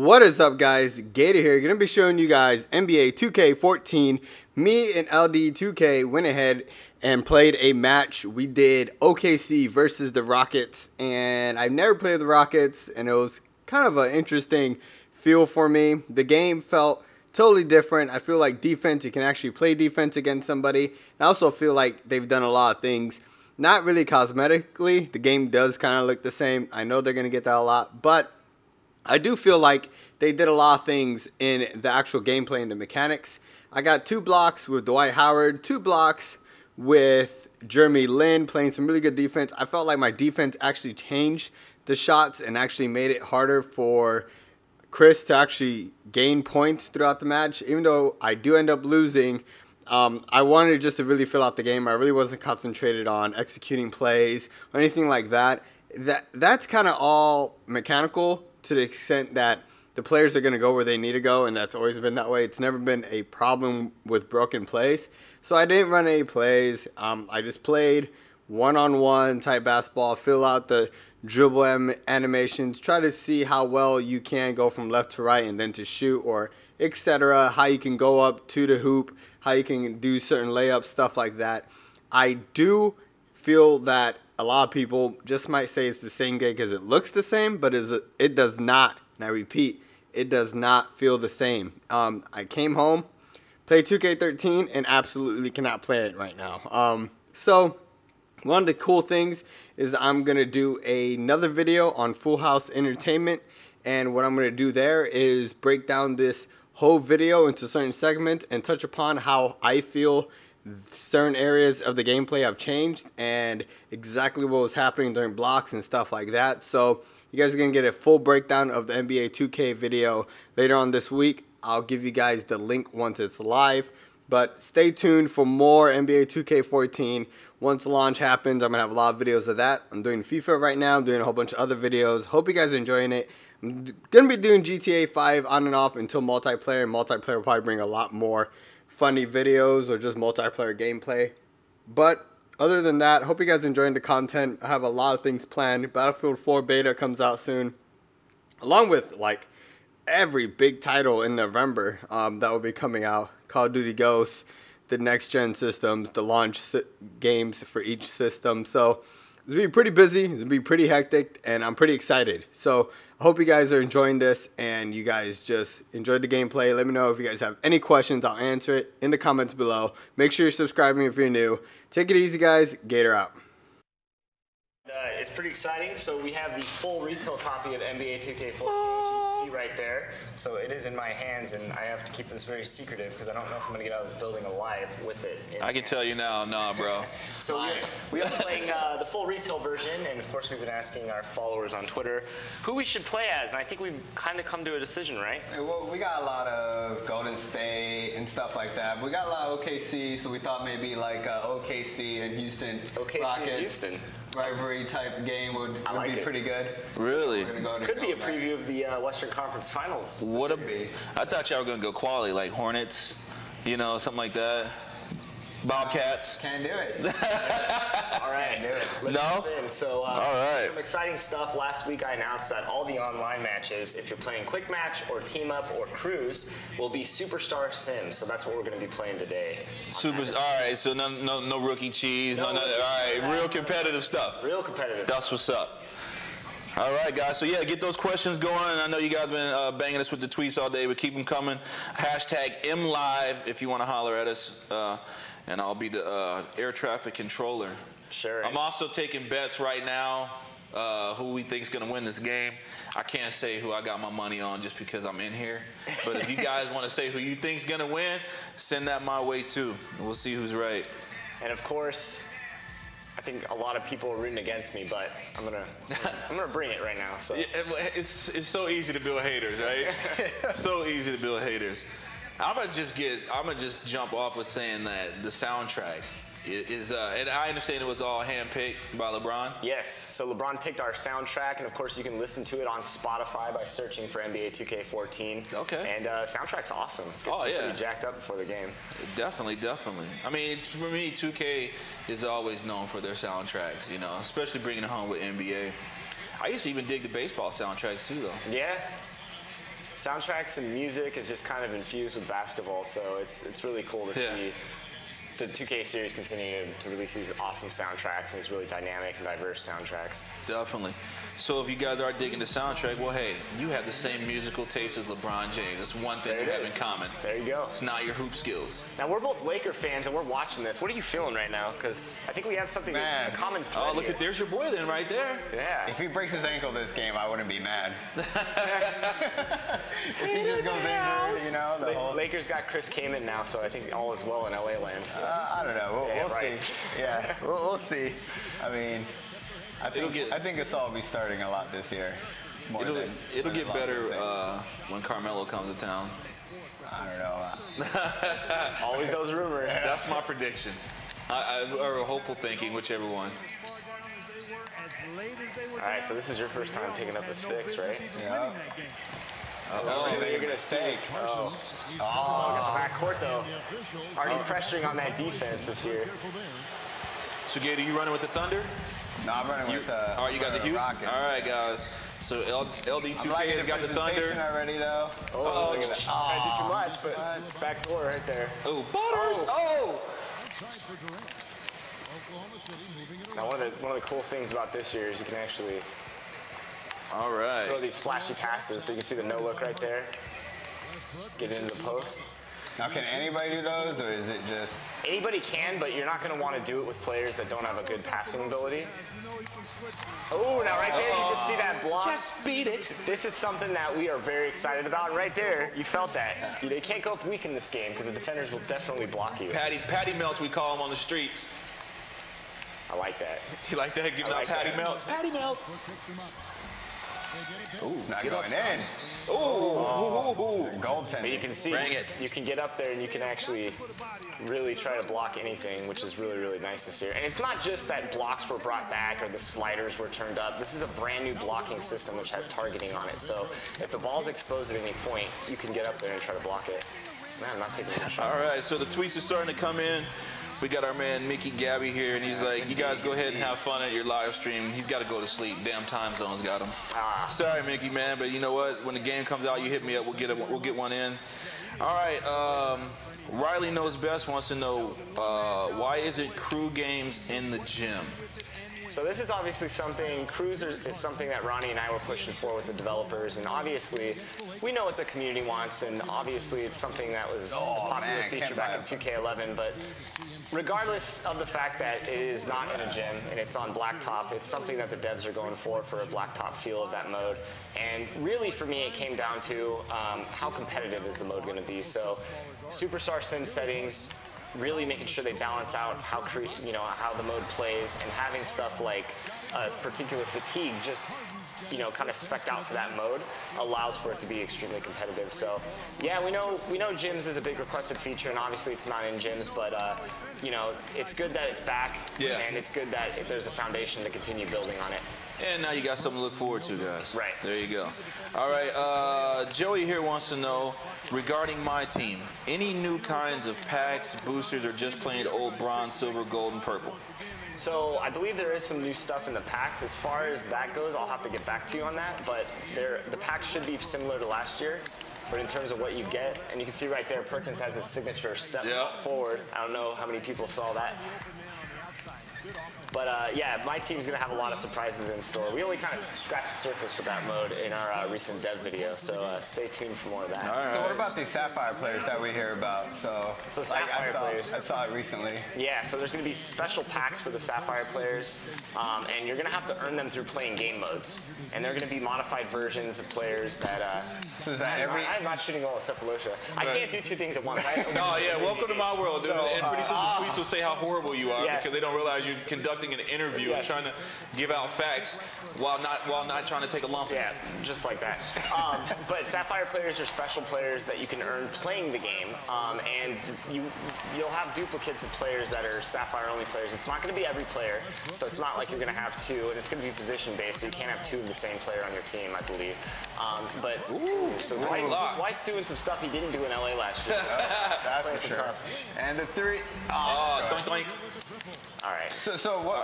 What is up, guys? Gator here. Gonna be showing you guys NBA 2K14. Me and LD2K went ahead and played a match. We did OKC versus the Rockets, and I've never played the Rockets, and it was kind of an interesting feel for me. The game felt totally different. I feel like defense, you can actually play defense against somebody. I also feel like they've done a lot of things, not really cosmetically. The game does kind of look the same. I know they're gonna get that a lot, but I do feel like they did a lot of things in the actual gameplay and the mechanics. I got 2 blocks with Dwight Howard, 2 blocks with Jeremy Lin playing some really good defense. I felt like my defense actually changed the shots and actually made it harder for Chris to actually gain points throughout the match. Even though I do end up losing, I wanted just to really fill out the game. I really wasn't concentrated on executing plays or anything like that. That's kind of all mechanical, to the extent that the players are going to go where they need to go, and that's always been that way. It's never been a problem with broken plays. So I didn't run any plays. I just played one-on-one type basketball, fill out the dribble animations, try to see how well you can go from left to right and then to shoot, or etc., how you can go up to the hoop, how you can do certain layups, stuff like that. I do feel that a lot of people just might say it's the same game because it looks the same, but it does not. And I repeat, it does not feel the same. I came home, played 2K13, and absolutely cannot play it right now. So one of the cool things is I'm going to do another video on Full House Entertainment, and what I'm going to do there is break down this whole video into certain segments and touch upon how I feel certain areas of the gameplay have changed and exactly what was happening during blocks and stuff like that. So you guys are going to get a full breakdown of the NBA 2K video later on this week. I'll give you guys the link once it's live, but stay tuned for more NBA 2K14. Once the launch happens, I'm going to have a lot of videos of that. I'm doing FIFA right now. I'm doing a whole bunch of other videos. Hope you guys are enjoying it. I'm going to be doing GTA 5 on and off until multiplayer. Multiplayer will probably bring a lot more funny videos or just multiplayer gameplay. But other than that, hope you guys are enjoying the content. I have a lot of things planned. Battlefield 4 beta comes out soon, along with like every big title in November that will be coming out. Call of Duty Ghosts, the next gen systems, the launch games for each system. So it's gonna be pretty busy, it's gonna be pretty hectic, and I'm pretty excited. So I hope you guys are enjoying this and you guys just enjoyed the gameplay. Let me know if you guys have any questions. I'll answer it in the comments below. Make sure you're subscribing if you're new. Take it easy, guys. Gator out. It's pretty exciting. So we have the full retail copy of NBA 2K14, which you can see right there. So it is in my hands, and I have to keep this very secretive because I don't know if I'm going to get out of this building alive with it. I can tell you now, nah, bro. So we are playing the full retail version, and of course we've been asking our followers on Twitter who we should play as, and I think we've kind of come to a decision, right? Well, we got a lot of Golden State and stuff like that. We got a lot of OKC, so we thought maybe like OKC and Houston Rockets. And Houston. Rivalry type game would be pretty good. Really? Could be a preview of the Western Conference Finals. What a be. I thought y'all were gonna go quality, like Hornets, you know, something like that. Bobcats. Can't do it. All right. Let's jump in. So, all right. Some exciting stuff. Last week I announced that all the online matches, if you're playing Quick Match or Team Up or Cruise, will be Superstar Sims. So that's what we're going to be playing today. All right. So no rookie cheese. All right. Real competitive stuff. Real competitive. That's what's up. All right, guys. So, yeah, get those questions going. I know you guys have been banging us with the tweets all day, but keep them coming. Hashtag MLive if you want to holler at us. And I'll be the air traffic controller. Sure. I'm also taking bets right now who we think is going to win this game. I can't say who I got my money on just because I'm in here. But if you guys want to say who you think is going to win, send that my way, too. And we'll see who's right. And, of course, I think a lot of people are rooting against me, but I'm gonna bring it right now. So it's so easy to build haters, right? So easy to build haters. I'm gonna just jump off with saying that the soundtrack is, and I understand it was all handpicked by LeBron. Yes, so LeBron picked our soundtrack, and of course you can listen to it on Spotify by searching for NBA 2K14. Okay. And soundtrack's awesome. It's pretty jacked up before the game. Definitely. I mean, for me, 2K is always known for their soundtracks, you know, especially bringing it home with NBA. I used to even dig the baseball soundtracks too, though. Yeah. soundtracks and music is just kind of infused with basketball, so it's really cool to see the 2K series continuing to release these awesome soundtracks, and these really dynamic and diverse soundtracks. Definitely. So if you guys are digging the soundtrack, well, hey, you have the same musical taste as LeBron James. That's one thing you have in common. There you go. It's not your hoop skills. Now, we're both Laker fans, and we're watching this. What are you feeling right now? Because I think we have something, a common thread. Oh, look at, there's your boy then right there. Yeah. If he breaks his ankle this game, I wouldn't be mad. If he just goes injured, you know, the whole... Lakers got Chris Kaman now, so I think all is well in LA land. I don't know. We'll see. Yeah, we'll see. I mean, I think Gasol will be starting a lot this year. It'll get better when Carmelo comes to town. I don't know. Always those rumors. That's my prediction. Or hopeful thinking, whichever one. All right, so this is your first time picking up the sticks, right? Yeah. You're gonna say. Oh, it's backcourt though. Already pressuring on that defense this year. So, Gator, you running with the Thunder? No, I'm running with all right, you got the Houston? Rockets. All right, guys. So, LD2K has got the Thunder. Already, though. Oh, look at that. Trying to do too much, but backdoor right there. Oh, Butters! Oh! Now, one of the cool things about this year is you can actually throw these flashy passes, so you can see the no-look right there. Get into the post. Now, can anybody do those, or is it just... Anybody can, but you're not going to want to do it with players that don't have a good passing ability. Oh, now right there, you can see that block. Just beat it. This is something that we are very excited about. And right there, you felt that. They can't go up weak in this game because the defenders will definitely block you. Patty melts, we call him on the streets. I like that. You like that? Giving out Patty melts. Patty melts. Ooh, it's not going in. Goaltending. But you can see, you can get up there and you can actually really try to block anything, which is really, really nice this year. And it's not just that blocks were brought back or the sliders were turned up. This is a brand new blocking system which has targeting on it. So if the ball's exposed at any point, you can get up there and try to block it. Man, I'm not taking a shot. All right, so the tweets are starting to come in. We got our man Mickey Gabby here, and he's like, you guys go ahead and have fun at your live stream. He's got to go to sleep. Damn time zones got him. Sorry, Mickey, man, but you know what? When the game comes out, you hit me up. We'll get one in. All right, Riley Knows Best wants to know, why isn't crew games in the gym? So this is obviously something, crews is something that Ronnie and I were pushing for with the developers, and obviously we know what the community wants, and obviously it's something that was a popular feature back in 2K11, but regardless of the fact that it is not in a gym and it's on blacktop, it's something that the devs are going for a blacktop feel of that mode. And really for me it came down to how competitive is the mode going to be. So Superstar Sim settings, really making sure they balance out how the mode plays, and having stuff like a particular fatigue just kind of spec'd out for that mode allows for it to be extremely competitive. So yeah, we know gyms is a big requested feature, and obviously it's not in gyms, but it's good that it's back, and it's good that there's a foundation to continue building on it. And now you got something to look forward to, guys. Right. There you go. All right, Joey here wants to know, regarding my team, any new kinds of packs, boosters, or just plain old bronze, silver, gold, and purple? So I believe there is some new stuff in the packs. As far as that goes, I'll have to get back to you on that, but the packs should be similar to last year. But in terms of what you get, and you can see right there, Perkins has his signature step forward. I don't know how many people saw that. But yeah, my team's going to have a lot of surprises in store. We only kind of scratched the surface with that mode in our recent dev video, so stay tuned for more of that. All right. So what about these Sapphire players that we hear about? So Sapphire players. I saw it recently. Yeah, so there's going to be special packs for the Sapphire players, and you're going to have to earn them through playing game modes. And they're going to be modified versions of players that... so is that I'm not shooting all of Cephalosha. I can't do two things at once. No, yeah, welcome to my world, dude. So, and pretty soon the tweets will say how horrible you are because they don't realize you're conducting an interview and trying to give out facts while not trying to take a lump. Yeah, just like that. But Sapphire players are special players that you can earn playing the game, and you'll have duplicates of players that are Sapphire only players. It's not going to be every player, so it's not like you're going to have two, and it's going to be position based, so you can't have two of the same player on your team, I believe. So Dwight's doing some stuff he didn't do in LA last year. That's for sure. And the three. Doink, doink. All right. So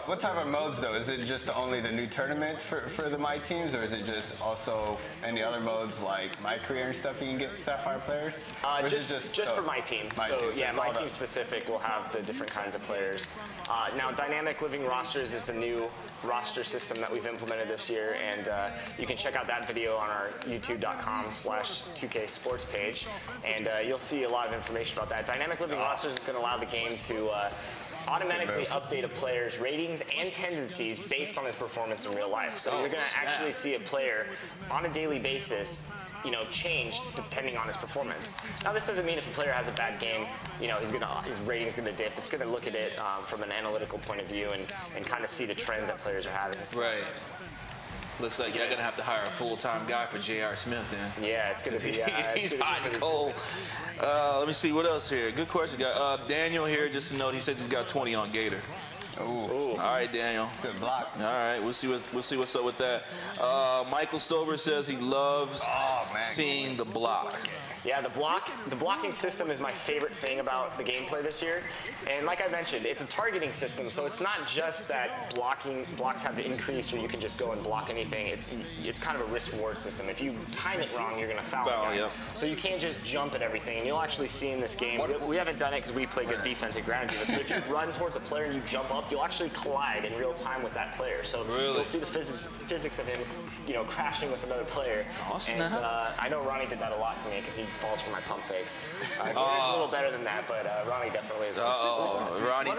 What type of modes though? Is it just only the new tournament for the My Teams, or is it just also any other modes like My Career and stuff you can get Sapphire players? Just for My Team. My Team specific will have the different kinds of players. Now, dynamic living rosters is the new roster system that we've implemented this year, and you can check out that video on our youtube.com/2K Sports page, and you'll see a lot of information about that. Dynamic living rosters is going to allow the game to automatically update a player's ratings and tendencies based on his performance in real life. So you're going to actually see a player on a daily basis, change depending on his performance. Now, this doesn't mean if a player has a bad game, his rating's going to dip. It's going to look at it from an analytical point of view and kind of see the trends that players are having. Right. Looks like you're going to have to hire a full-time guy for J.R. Smith then. Yeah, it's going to be... He's hot and cold. Let me see what else here. Good question, guy. Daniel here, just to note, he says he's got 20 on Gator. Ooh. All right, Daniel. It's a good block. All right, we'll see what's up with that. Michael Stover says he loves seeing the block. Yeah, the blocking system is my favorite thing about the gameplay this year. And like I mentioned, it's a targeting system, so it's not just that blocks have to increase or you can just go and block anything. It's kind of a risk-reward system. If you time it wrong, you're going to foul the guy. Yep. So you can't just jump at everything. And you'll actually see in this game, we haven't done it because we play good defense and ground defense, but if you run towards a player and you jump up, you'll actually collide in real time with that player. So you'll see the physics of him, crashing with another player. Awesome. And I know Ronnie did that a lot to me because he falls for my pump fakes. He's a little better than that, but Ronnie definitely is. Ronnie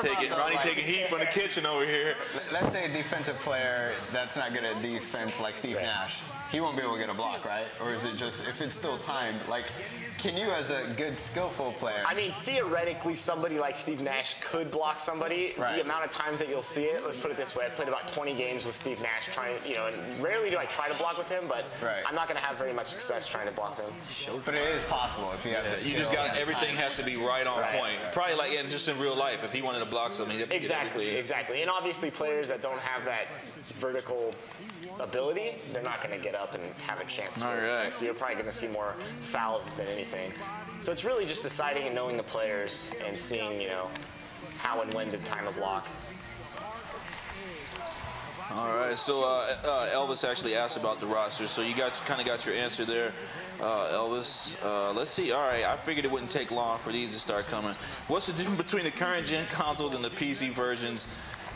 taking heat from the kitchen over here. Let's say a defensive player that's not good at defense like Steve Nash. He won't be able to get a block, right? Or is it just, if it's still timed, like, can you as a good, skillful player? I mean, theoretically, somebody like Steve Nash could block somebody. Right. The amount of times that you'll see it, let's put it this way, I've played about 20 games with Steve Nash trying, and rarely do I try to block with him, but I'm not going to have very much success trying to block him. But it is possible if you have the skill. You just got, everything has to be right on point. Probably like, just in real life, if he wanted to block something, he'd have to Exactly. And obviously, players that don't have that vertical ability, they're not going to get up and have a chance to right. So you're probably going to see more fouls than anything. So it's really just deciding and knowing the players and seeing, how and when to time a block. All right, so Elvis actually asked about the roster, so you kind of got your answer there, Elvis. Let's see. All right, I figured it wouldn't take long for these to start coming. What's the difference between the current gen consoles and the PC versions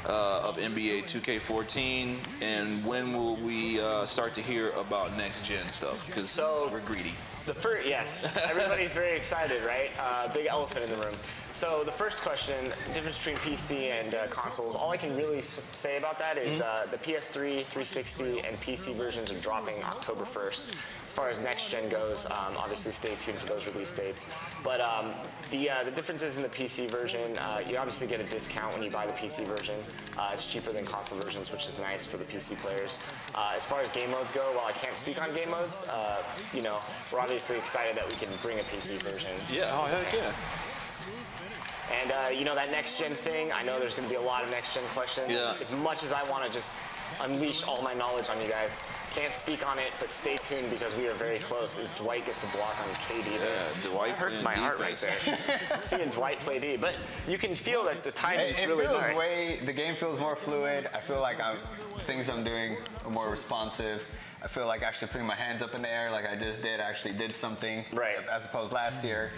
of NBA 2K14, and when will we start to hear about next gen stuff? Because we're greedy. Yes, everybody's very excited, right? Big elephant in the room. So the first question, difference between PC and consoles, all I can really say about that is the PS3, 360, and PC versions are dropping October 1st. As far as next gen goes, obviously stay tuned for those release dates. But the differences in the PC version, you obviously get a discount when you buy the PC version. It's cheaper than console versions, which is nice for the PC players. As far as game modes go, while I can't speak on game modes, we're obviously excited that we can bring a PC version. Yeah, oh heck yeah. And, that next-gen thing, I know there's going to be a lot of next-gen questions. Yeah. As much as I want to just unleash all my knowledge on you guys, can't speak on it, but stay tuned because we are very close as Dwight gets a block on KD. Yeah, Dwight hurts my heart right there. Seeing Dwight play D. But you can feel that the timing is really right. The game feels more fluid. I feel like things I'm doing are more responsive. I feel like actually putting my hands up in the air like I just did, actually did something. Right. As opposed last year,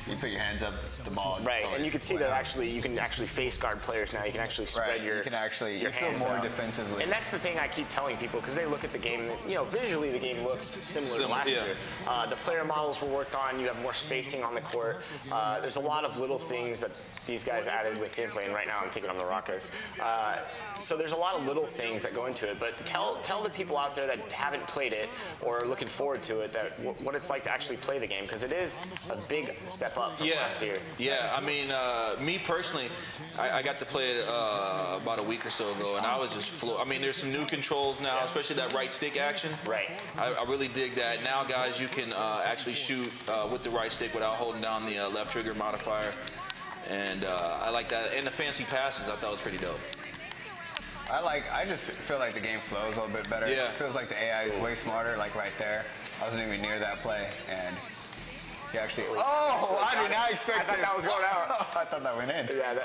you put your hands up, the ball. Right, and you can see that you can actually face guard players now. You can actually spread your you feel more defensively. And that's the thing I keep telling people because they look at the game, visually the game looks similar to last year. The player models were worked on. You have more spacing on the court. There's a lot of little things that these guys added with gameplay, and right now I'm thinking on the Rockets. So there's a lot of little things that go into it, but tell the people out there that haven't played it or are looking forward to it that what it's like to actually play the game, because it is a big step up from last year. Yeah, I mean, me personally, I got to play it about a week or so ago, and I was just I mean, there's some new controls now, especially that right stick action. Right. I really dig that. Now, guys, you can actually shoot with the right stick without holding down the left trigger modifier, and I like that. And the fancy passes, I thought was pretty dope. I just feel like the game flows a little bit better. Yeah. It feels like the AI is way smarter, like right there. I wasn't even near that play, and he actually... Oh, I did not expect I thought that was going out. I thought that went in. Yeah,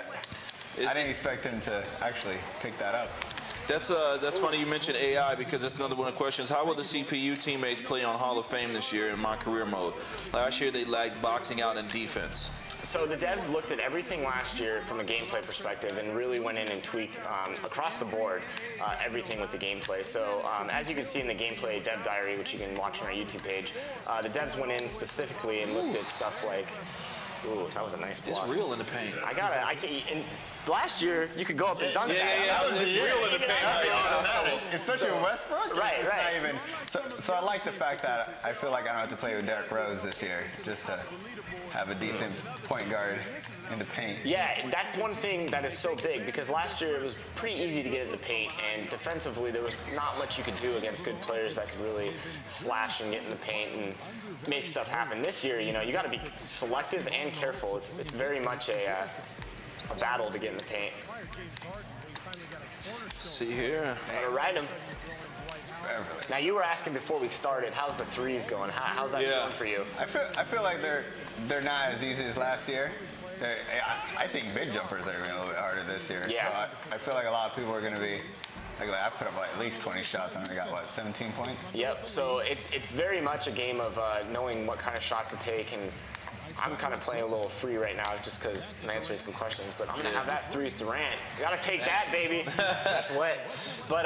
I didn't expect him to actually pick that up. That's funny you mentioned AI, because that's another one of the questions. How will the CPU teammates play on Hall of Fame this year in my career mode? Last year they lacked boxing out and defense. So the devs looked at everything last year from a gameplay perspective and really went in and tweaked across the board everything with the gameplay. So as you can see in the gameplay dev diary, which you can watch on our YouTube page, the devs went in specifically and looked at stuff like, ooh, that was a nice block. It's real in the paint. Last year, you could go up and dunk that. Yeah, it's real in the paint. Especially with Westbrook. Right, it's right. Not even, so I like the fact that I feel like I don't have to play with Derrick Rose this year just to have a decent point guard in the paint. Yeah, that's one thing that is so big, because last year it was pretty easy to get in the paint, and defensively there was not much you could do against good players that could really slash and get in the paint and make stuff happen. This year, you know, you got to be selective and careful. It's very much a battle to get in the paint. See here. I'm gonna ride him. Now you were asking before we started, how's the threes going? How's that going for you? I feel like they're not as easy as last year. I think big jumpers are going to be a little bit harder this year. Yeah. So I feel like a lot of people are going to be. Like I put up like at least 20 shots and I got what, 17 points? Yep. So it's very much a game of knowing what kind of shots to take, and I'm kind of playing a little free right now just because I'm answering some questions. But I'm gonna have that three Durant. You gotta take that, baby. That's wet. But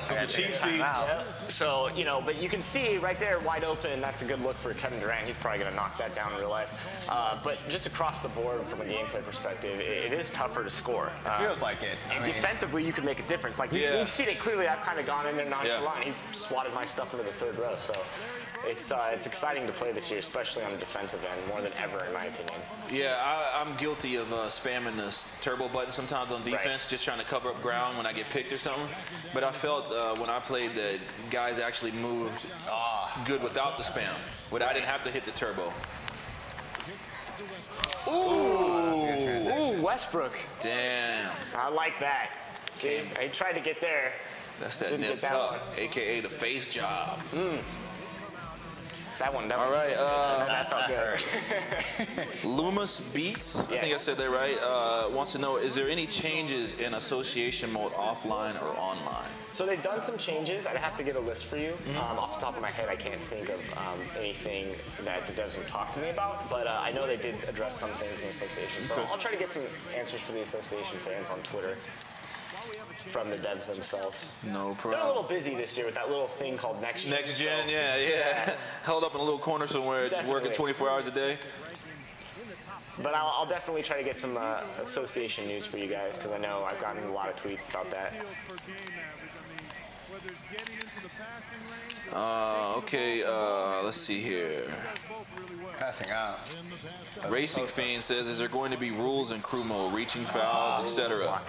from the cheap seats. Yep. So but you can see right there, wide open. That's a good look for Kevin Durant. He's probably gonna knock that down in real life. But just across the board, from a gameplay perspective, it is tougher to score. It feels like it. And defensively, you can make a difference. Like you've seen it clearly. I've kind of gone in there nonchalant. He's swatted my stuff into the third row. So. It's exciting to play this year, especially on the defensive end, more than ever, in my opinion. Yeah, I'm guilty of spamming this turbo button sometimes on defense, just trying to cover up ground when I get picked or something. But I felt when I played that guys actually moved good without the spam. I didn't have to hit the turbo. Ooh, Westbrook. Damn. I like that. See, I tried to get there. That's that nip tuck, a.k.a. the face job. That one. All right. That felt good. Loomis Beats, I think I said that right, wants to know, is there any changes in association mode offline or online? So they've done some changes. I'd have to get a list for you. Off the top of my head, I can't think of anything that the devs have talked to me about, but I know they did address some things in association. So I'll try to get some answers for the association fans on Twitter from the devs themselves. No problem. They're a little busy this year with that little thing called Next Gen. Next Gen, yeah. Held up in a little corner somewhere, working 24 hours a day. But I'll definitely try to get some association news for you guys, because I know I've gotten a lot of tweets about that. Okay, let's see here. Passing out. Racing Fiend says, is there going to be rules in crew mode, reaching fouls, etc.?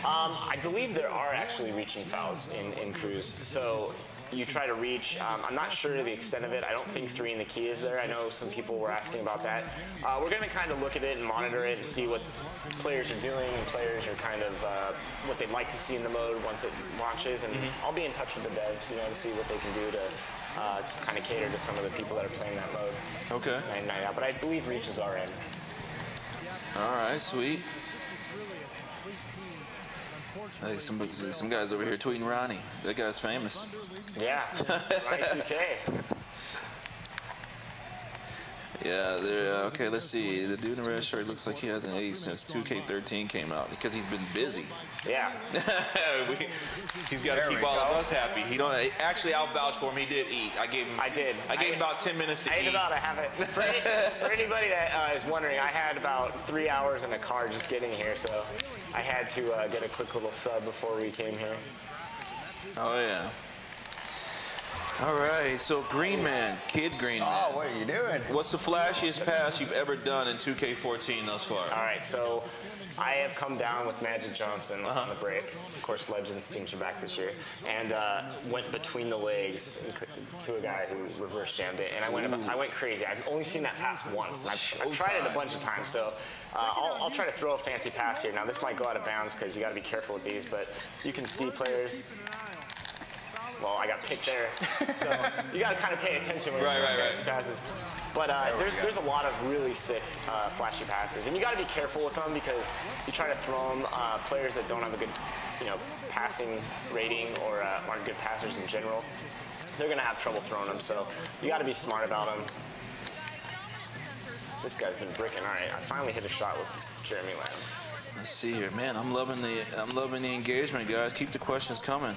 I believe there are actually reaching fouls in crews. So you try to reach. I'm not sure to the extent of it. I don't think 3 in the key is there. I know some people were asking about that. We're going to kind of look at it and monitor it and see what players are doing, and players are kind of what they'd like to see in the mode once it launches. And I'll be in touch with the devs, to see what they can do to kind of cater to some of the people that are playing that mode. Okay. Night out. But I believe reaches are in. All right, sweet. Hey, some guys over here tweeting Ronnie. That guy's famous. Yeah, Ronnie 2K. Yeah, okay, let's see. The dude in the red shirt looks like he hasn't ate since 2K13 came out, because he's been busy. Yeah. He's got to keep all of us happy. He don't actually. I'll vouch for him. He did eat. I gave him about 10 minutes to eat. I ate about a half it. For anybody that is wondering, I had about 3 hours in the car just getting here, so I had to get a quick little sub before we came here. Oh yeah. All right, so Green Man, Kid Green Man. Oh, what are you doing? What's the flashiest pass you've ever done in 2K14 thus far? All right, so I have come down with Magic Johnson on the break. Of course, Legends teams are back this year, and went between the legs to a guy who reverse jammed it, and I went crazy. I've only seen that pass once, and I've tried it a bunch of times. So I'll try to throw a fancy pass here. Now this might go out of bounds because you got to be careful with these, but you can see players. Well, I got picked there, so you got to kind of pay attention when you're throwing fancy passes. But there's a lot of really sick, flashy passes, and you got to be careful with them because you try to throw them players that don't have a good, passing rating or aren't good passers in general. They're gonna have trouble throwing them, so you got to be smart about them. This guy's been bricking. All right, I finally hit a shot with Jeremy Lamb. Let's see here, man. I'm loving the engagement, guys. Keep the questions coming.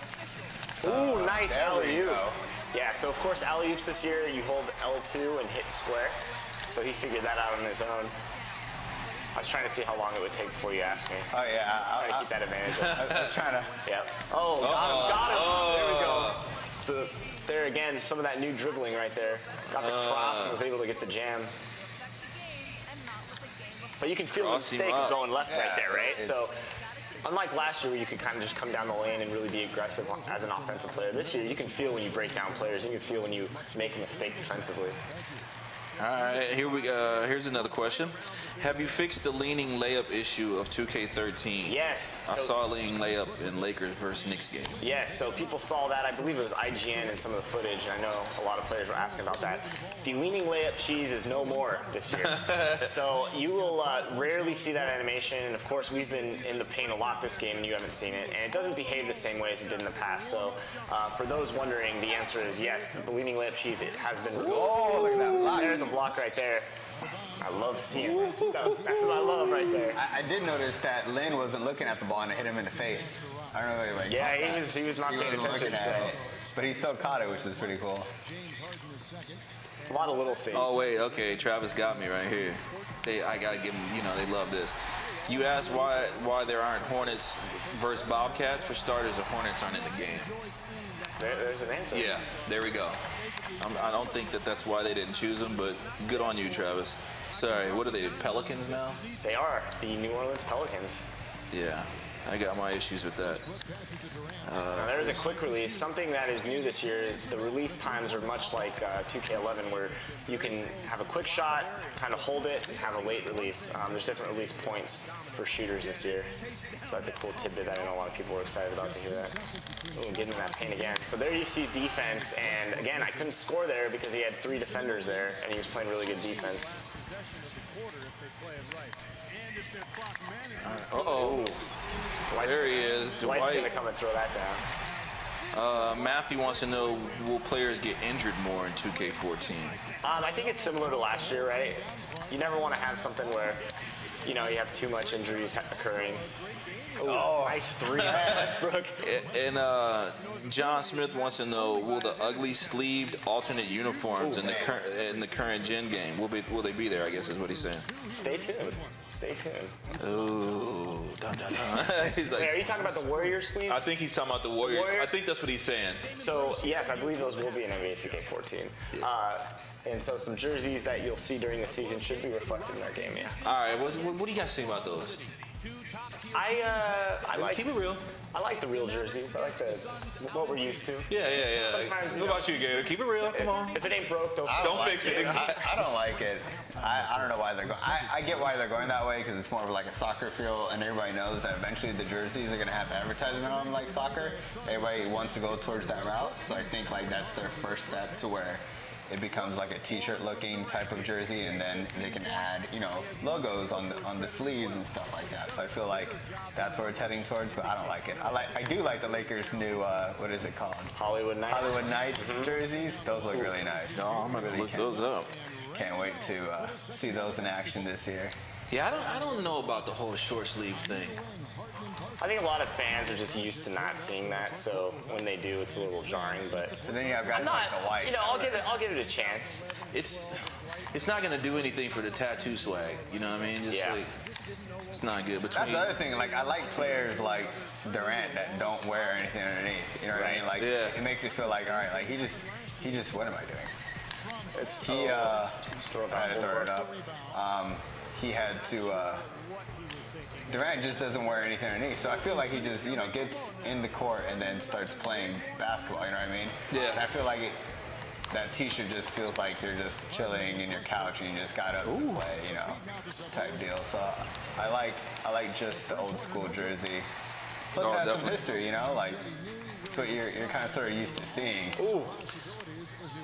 Ooh, nice alley-oop. Yeah, so of course alley-oops this year, you hold L2 and hit square. So he figured that out on his own. I was trying to see how long it would take before you asked me. Oh yeah, Trying to keep that advantage. I was trying to. Yep. Oh, got him. There we go. So there again, some of that new dribbling right there. Got the cross and was able to get the jam. But you can feel the mistake of going left right there, right? So unlike last year where you could kind of just come down the lane and really be aggressive as an offensive player, this year you can feel when you break down players. You can feel when you make a mistake defensively. All right, here's another question. Have you fixed the leaning layup issue of 2K13? Yes. I saw a leaning layup in Lakers versus Knicks game. Yes, so people saw that. I believe it was IGN and some of the footage, and I know a lot of players were asking about that. The leaning layup cheese is no more this year. So you will rarely see that animation, and of course we've been in the paint a lot this game and you haven't seen it, and it doesn't behave the same way as it did in the past. So for those wondering, the answer is yes, the leaning layup cheese, it has been removed. Oh, look at that block. There's a block right there. I love seeing that stuff. That's what I love right there. I did notice that Lynn wasn't looking at the ball and it hit him in the face. I don't know if anybody Yeah, caught that. he was not paying attention. Looking at it, but he still caught it, which is pretty cool. A lot of little things. Oh wait, okay, Travis got me right here. I gotta give him, they love this. You asked why there aren't Hornets versus Bobcats. For starters, the Hornets aren't in the game. There's an answer. Yeah, there we go. I don't think that's why they didn't choose them, but good on you, Travis. Sorry, what are they, Pelicans now? They are, the New Orleans Pelicans. Yeah, I got my issues with that. Now there's a quick release. Something that is new this year is the release times are much like 2K11, where you can have a quick shot, kind of hold it, and have a late release. There's different release points for shooters this year. So that's a cool tidbit that I know a lot of people were excited about to hear that. Ooh, getting in that paint again. So there you see defense, and again, I couldn't score there because he had 3 defenders there, and he was playing really good defense. Uh-oh. There he is, Dwight. Dwight's gonna come and throw that down. Matthew wants to know, will players get injured more in 2K14? I think it's similar to last year, right? You never want to have something where, you have too much injuries occurring. Oh, nice 3, Westbrook. And John Smith wants to know, will the ugly sleeved alternate uniforms in the current gen game, will they be there, I guess is what he's saying. Stay tuned. Stay tuned. Ooh, dun, dun, dun. He's like, hey, are you talking about the Warrior sleeve? I think he's talking about the Warriors. I think that's what he's saying. So, yes, I believe those will be in NBA 2K14. Yeah. And so some jerseys that you'll see during the season should be reflected in our game, yeah. All right, what do you guys think about those? I like, keep it real. I like the real jerseys. I like what we're used to. Yeah. Sometimes, what about you, Gator? Keep it real. Come on. If it ain't broke, don't fix it. I don't like it. I don't know why they're going. I get why they're going that way because it's more of like a soccer feel, and everybody knows that eventually the jerseys are going to have advertisement on them like soccer. Everybody wants to go towards that route, so I think like that's their first step to where it becomes like a t-shirt looking type of jersey, and then they can add, logos on the sleeves and stuff like that. So I feel like that's where it's heading towards, but I don't like it. I do like the Lakers' new, what is it called? Hollywood Knights. Hollywood Knights jerseys. Those look really nice. No, I'm going to look those up. Can't wait to see those in action this year. Yeah, I don't know about the whole short sleeve thing. I think a lot of fans are just used to not seeing that, so when they do, it's a little jarring. But then you have guys like the White. I'll give it a chance. It's not gonna do anything for the tattoo swag. You know what I mean? It's not good. That's the other thing. Like I like players like Durant that don't wear anything underneath. You know what I mean? Like it makes it feel like all right. Like he just. What am I doing? He had to throw it up. He had to. Durant just doesn't wear anything underneath, so I feel like he just, gets in the court and then starts playing basketball, you know what I mean? Yeah. And I feel like that t-shirt just feels like you're just chilling in your couch and you just got up to play, type deal. So I like just the old school jersey. Plus, Oh, it has some definitely. history, you know, like it's what you're kind of sort of used to seeing. Ooh.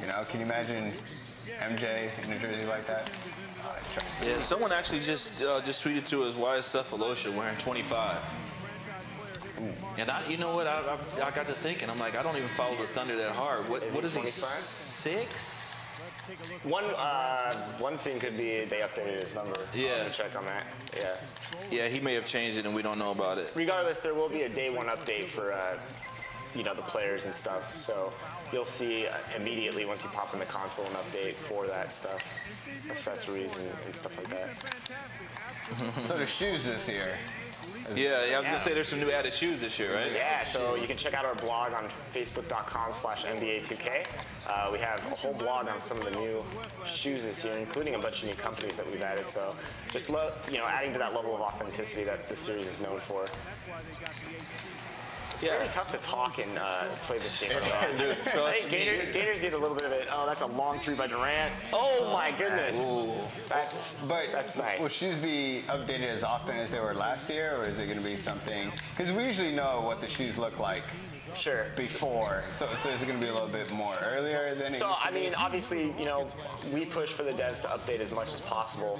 You know, can you imagine MJ in a jersey like that? Trust me. Yeah, someone actually just tweeted to us, why is Cephalosha wearing 25? And you know what? I got to thinking. I'm like, I don't even follow the Thunder that hard. What Is is he he? 25? 6? One thing could be they updated his number. Yeah. I'll have to check on that. Yeah. Yeah, he may have changed it and we don't know about it. Regardless, there will be a day one update for you know, the players and stuff. So you'll see immediately once you pop in the console an update for that stuff, accessories and stuff like that. So the shoes this year. Yeah, I was gonna say there's some new added shoes this year, right? Yeah, so you can check out our blog on facebook.com/NBA2K. We have a whole blog on some of the new shoes this year, including a bunch of new companies that we've added. So just adding to that level of authenticity that the series is known for. It's very tough to talk and play this game. Dude, I trust think me. Gators did a little bit of it. Oh, that's a long three by Durant. Oh my goodness. That's nice. Will shoes be updated as often as they were last year, or is it going to be something? Because we usually know what the shoes look like Sure. before. So is it going to be a little bit more earlier than it So, used to I mean, obviously, you know, we push for the devs to update as much as possible.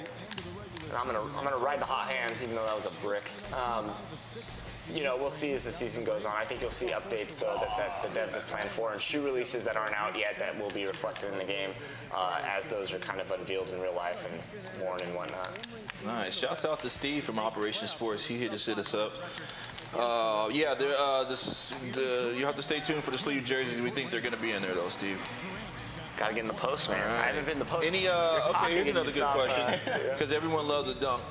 And I'm gonna ride the hot hand, even though that was a brick. You know, we'll see as the season goes on. I think you'll see updates, though, that the devs have planned for, and shoe releases that aren't out yet that will be reflected in the game as those are kind of unveiled in real life and worn and whatnot. All right, shouts out to Steve from Operation Sports. He hit us up. Yeah, you have to stay tuned for the sleeve jerseys. We think they're going to be in there, though, Steve. Gotta get in the post, man. Right. I haven't been in the post. Okay, here's another good question, because everyone loves the dunk.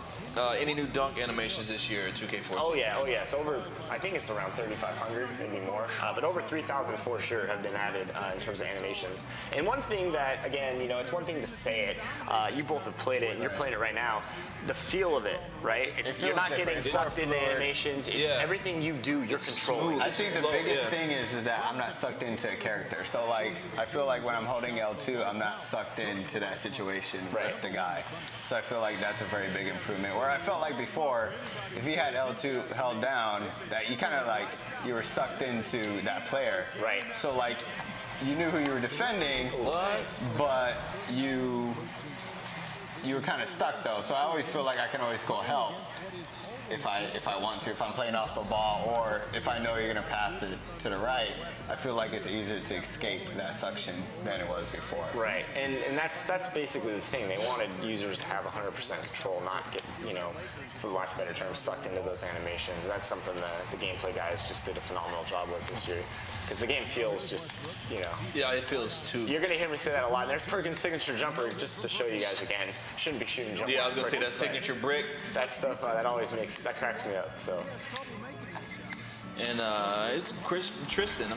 Any new dunk animations this year at 2K14? Oh yeah. So I think it's around 3,500, maybe more. But over 3,000 for sure have been added in terms of animations. And one thing that, again, you know, it's one thing to say it. You both have played it, and you're playing it right now. The feel of it, right? You're not different. getting It's sucked more into fluid. animations. Yeah. Everything you do, you're controlling. smooth. I think the biggest thing is that I'm not sucked into a character. So like, I feel like when I'm holding L2, I'm not sucked into that situation with the guy. So I feel like that's a very big improvement. Where I felt like before, if you had L2 held down, that you kind of like, you were sucked into that player. Right. So like, you knew who you were defending, but you were kind of stuck though. So I always feel like I can always go help if I want to, if I'm playing off the ball, or if I know you're gonna pass it to the right. I feel like it's easier to escape that suction than it was before. Right, and that's basically the thing. They wanted users to have 100% control, not get, you know, for lack of a better term, sucked into those animations. That's something that the gameplay guys just did a phenomenal job with this year. Because the game feels just, you know. Yeah, it feels too. You're going to hear me say that a lot. And there's Perkins' signature jumper, just to show you guys again. Shouldn't be shooting jumper. Yeah, I was gonna say that Perkins, but signature brick. that stuff, that cracks me up, so. And it's Tristan,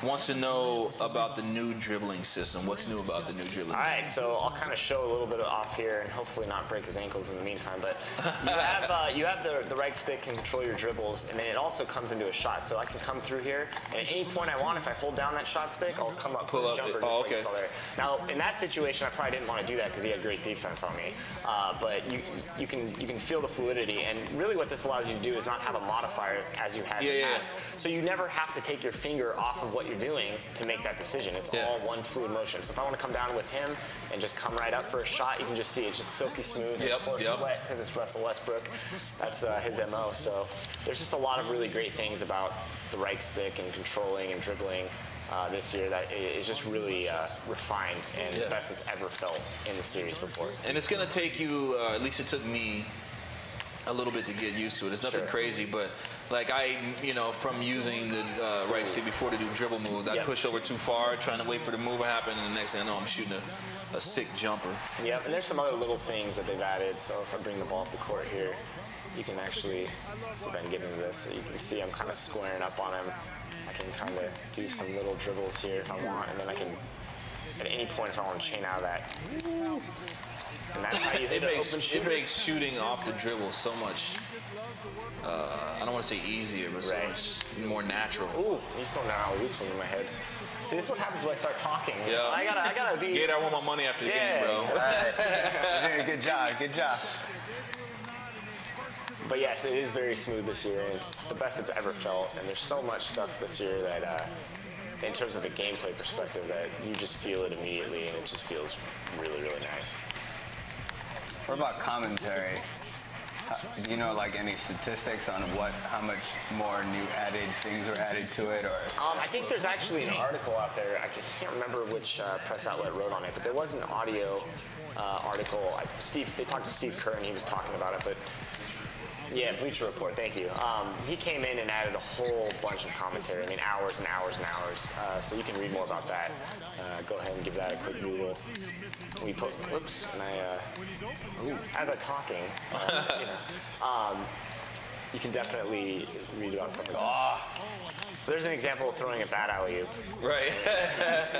wants to know about the new dribbling system. What's new about the new dribbling? All right, so I'll kind of show a little bit off here and hopefully not break his ankles in the meantime. But you have the right stick and control your dribbles, and then it also comes into a shot. So I can come through here, and at any point I want, if I hold down that shot stick, I'll come up, Pull with up a jumper it. just Oh, like you okay. saw there. Now, in that situation, I probably didn't want to do that because he had great defense on me. But you can feel the fluidity, and really what this allows you to do is not have a modifier as you had in the past. So you never have to take your finger off of what you're doing to make that decision. It's all one fluid motion. So if I want to come down with him and just come right up for a shot, you can just see it's just silky smooth. And of course, wet because it's Russell Westbrook. That's his MO. So there's just a lot of really great things about the right stick and controlling and dribbling this year that is just really refined and the best it's ever felt in the series before. And it's gonna take you, at least it took me, a little bit to get used to it. It's nothing crazy, but like from using the right stick before to do dribble moves, I push over too far, trying to wait for the move to happen, and the next thing I know, I'm shooting a sick jumper. Yep, and there's some other little things that they've added. So if I bring the ball up the court here, you can actually, see if I can get into this, so you can see I'm kind of squaring up on him. I can kind of do some little dribbles here if I want, and then I can, at any point if I want to chain out of that. And that's how you hit an open shooter. It makes shooting off the dribble so much, I don't want to say easier, but so much more natural. Ooh, he's throwing down alley-oops over my head. See, this is what happens when I start talking. Yeah. I gotta be... Gator, I want my money after the game, bro. Good job. But yes, it is very smooth this year, and it's the best it's ever felt. And there's so much stuff this year that, in terms of a gameplay perspective, that you just feel it immediately, and it just feels really, really nice. What about commentary? Do you know like any statistics on how much more new added things were added to it, or? I think there's actually an article out there. I can't remember which press outlet wrote on it, but there was an audio article. They talked to Steve Kerr, and he was talking about it. But yeah, Bleacher Report. Thank you. He came in and added a whole bunch of commentary. I mean, hours and hours and hours. So you can read more about that. Go ahead and give that a quick Google. We put, whoops, and as I'm talking, you can definitely read about something. So there's an example of throwing a bad alley-oop. Right.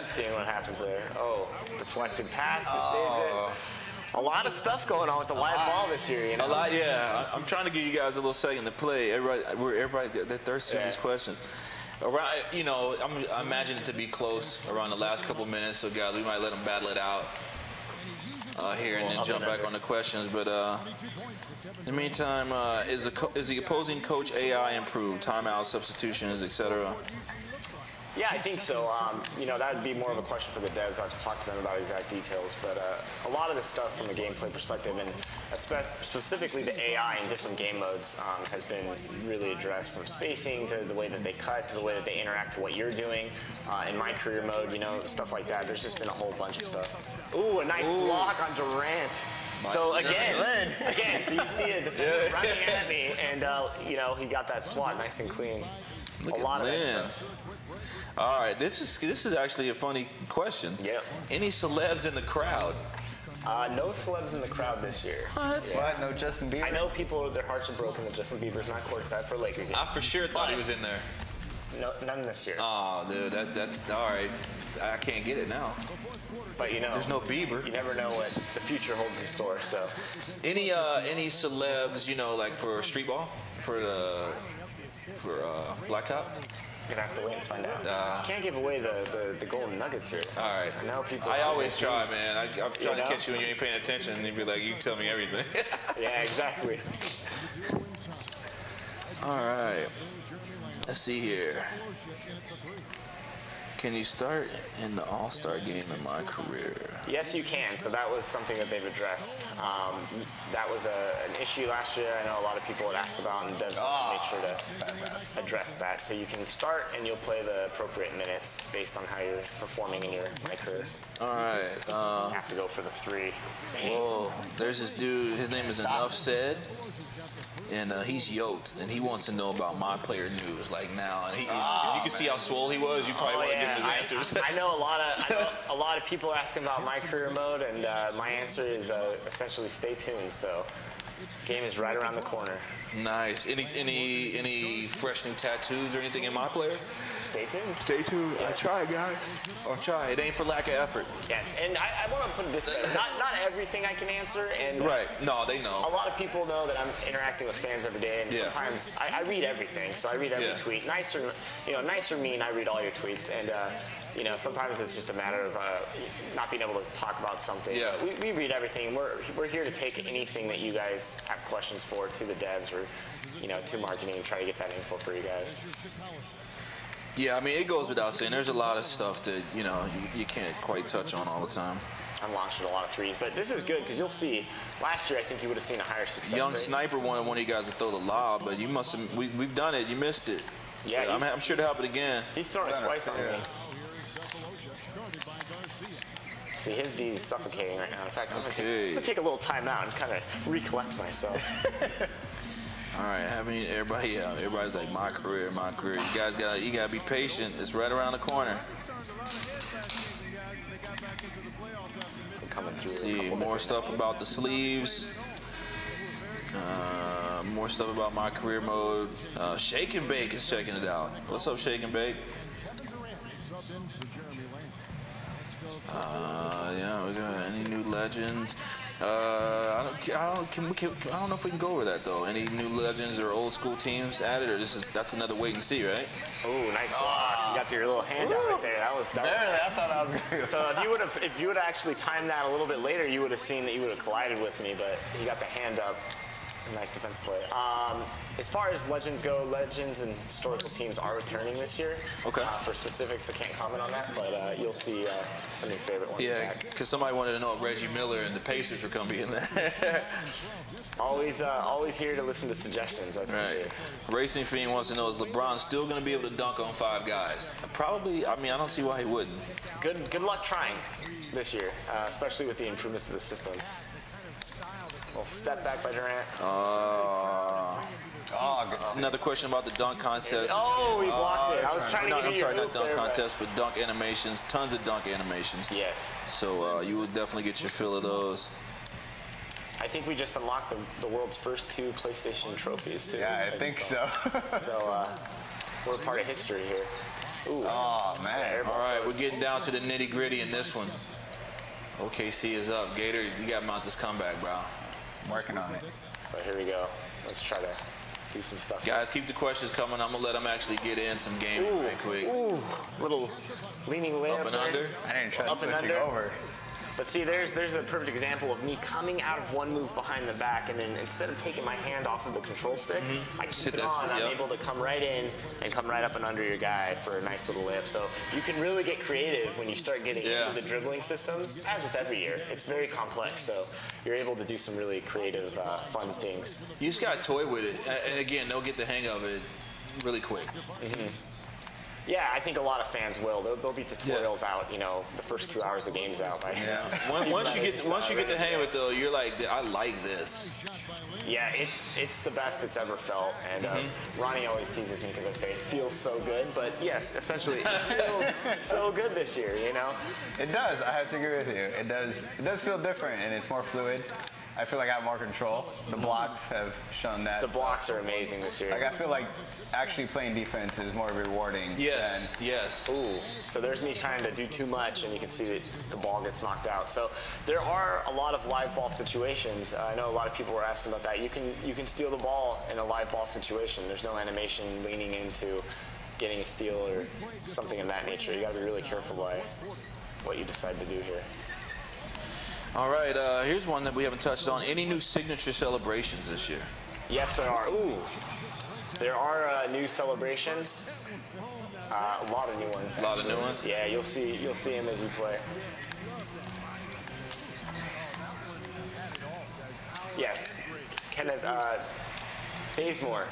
Seeing what happens there. Oh, deflected pass, he saves it. A lot of stuff going on with the live ball this year, you know? A lot, yeah. I'm trying to give you guys a little second to play. Everybody they're thirsty for these questions. Around, you know, I imagine it to be close around the last couple minutes, so guys, we might let them battle it out here and then jump back on the questions. But in the meantime, is the opposing coach AI improved? Timeout, substitutions, etc. Yeah, I think so. You know, that would be more of a question for the devs. I'll have to talk to them about exact details. But a lot of the stuff from a gameplay perspective, and specifically the AI in different game modes, has been really addressed, from spacing to the way that they cut to the way that they interact to what you're doing. In my career mode, you know, stuff like that. There's just been a whole bunch of stuff. Ooh, a nice block on Durant. So again, so you see a defender running at me, and you know, he got that swat nice and clean. Look a lot at of that Lynn. stuff. All right, this is actually a funny question. Yep. Any celebs in the crowd? No celebs in the crowd this year. What? Yeah. What? No Justin Bieber? I know people, their hearts are broken that Justin Bieber's not courtside for Laker games. I for sure thought he was in there. No, none this year. Oh, dude, that's all right. I can't get it now. But you know, There's no Bieber. You never know what the future holds in store. So, Any celebs, you know, like for street ball, for blacktop? you're gonna have to wait and find out. Can't give away the golden nuggets here. All right. I know people. I always try, man. I'm trying know? to catch you when you ain't paying attention, and you'd be like, you can tell me everything. Yeah, exactly. All right. Let's see here. Can you start in the All-Star game in my career? Yes, you can. So that was something that they've addressed. That was an issue last year. I know a lot of people had asked about, and devs made sure to address that. So you can start, and you'll play the appropriate minutes based on how you're performing in your career. All right. You have to go for the three. Whoa, there's this dude. His name is Enough Said, and he's yoked, and he wants to know about my player news, like now. And if you can see how swole he was, you probably want to give him his answers. I know a lot of people are asking about my career mode, and my answer is essentially stay tuned. So, game is right around the corner. Nice. Any fresh new tattoos or anything in my player? Stay tuned. Stay tuned. I try, guys. I'll try. It ain't for lack of effort. Yes, and I want to put it this way: not everything I can answer, and Right. No, they know. a lot of people know that I'm interacting with fans every day, and sometimes I read everything. So I read every tweet, nice or mean. I read all your tweets, and you know, sometimes it's just a matter of not being able to talk about something. Yeah. We read everything. We're here to take anything that you guys have questions for to the devs or, you know, to marketing and try to get that info for you guys. Yeah, I mean, it goes without saying. There's a lot of stuff that, you know, you can't quite touch on all the time. I'm launching a lot of threes, but this is good because you'll see. Last year, I think you would have seen a higher success Young rate. Sniper wanted one of you guys to throw the lob, but you must have. We've done it. You missed it. Yeah, I'm sure to help it again. He's thrown it twice on me. See, his D is suffocating right now. In fact, I'm gonna take a little time out and kind of recollect myself. All right, everybody's like my career. You guys gotta be patient. It's right around the corner. Coming through. See, more stuff about the sleeves. More stuff about my career mode. Shake and Bake is checking it out. What's up, Shake and Bake? Yeah, we got any new legends? I don't know if we can go over that though. Any new legends or old school teams added, or that's another wait and see, right? Oh, nice block! You got your little hand out right there. That was I thought I was gonna. So if you would have actually timed that a little bit later, you would have seen that you would have collided with me. But you got the hand up. Nice defensive play. As far as legends go, legends and historical teams are returning this year. Okay. For specifics, I can't comment on that, but you'll see some of your favorite ones Yeah, back. because somebody wanted to know if Reggie Miller and the Pacers were going to be in there. Always here to listen to suggestions. That's Right. Racing Fiend wants to know, is LeBron still going to be able to dunk on 5 guys? Probably. I mean, I don't see why he wouldn't. Good luck trying this year, especially with the improvements to the system. Little step back by Durant. Another question about the dunk contest. Oh, he blocked it. I was trying to get I'm you sorry, your not dunk there, contest, but dunk animations. Tons of dunk animations. Yes. So you will definitely get your fill of those. I think we just unlocked the world's first 2 PlayStation trophies, too. Yeah, I think so. So we're part of history here. Ooh. Oh, man. All right, we're getting down to the nitty gritty in this one. OKC is up. Gator, you got to mount this comeback, bro. I'm working on it. So here we go. Let's try to do some stuff. Guys, keep the questions coming. I'm going to let them actually get in some game right quick. Ooh, little leaning layup Up and there. under. I didn't trust Up and switching under. over. But see, there's a perfect example of me coming out of one move behind the back, and then instead of taking my hand off of the control stick, I Just keep hit it this, on. I'm yep. able to come right in and come right up and under your guy for a nice little layup. So you can really get creative when you start getting into the dribbling systems. As with every year, it's very complex. So you're able to do some really creative, fun things. You just got to toy with it. And again, they'll get the hang of it really quick. Yeah, I think a lot of fans will. There'll be tutorials out, you know, the first 2 hours the game's out. Right? Yeah. Once you get the hang of it, though, you're like, I like this. Yeah, it's the best it's ever felt. And Ronnie always teases me because I say it feels so good. But yes, essentially, it feels so good this year, you know? It does. I have to agree with you. It does feel different, and it's more fluid. I feel like I have more control. The blocks have shown that. The blocks are amazing this year. Like, I feel like actually playing defense is more rewarding. Yes, yes. Ooh, so there's me trying to do too much, and you can see that the ball gets knocked out. So there are a lot of live ball situations. I know a lot of people were asking about that. You can steal the ball in a live ball situation. There's no animation leaning into getting a steal or something of that nature. You got to be really careful by what you decide to do here. All right, here's one that we haven't touched on. Any new signature celebrations this year? Yes, there are. Ooh, there are new celebrations. A lot of new ones. A lot of new ones? Yeah, you'll see them as you play. Yes, Kenneth Bazemore.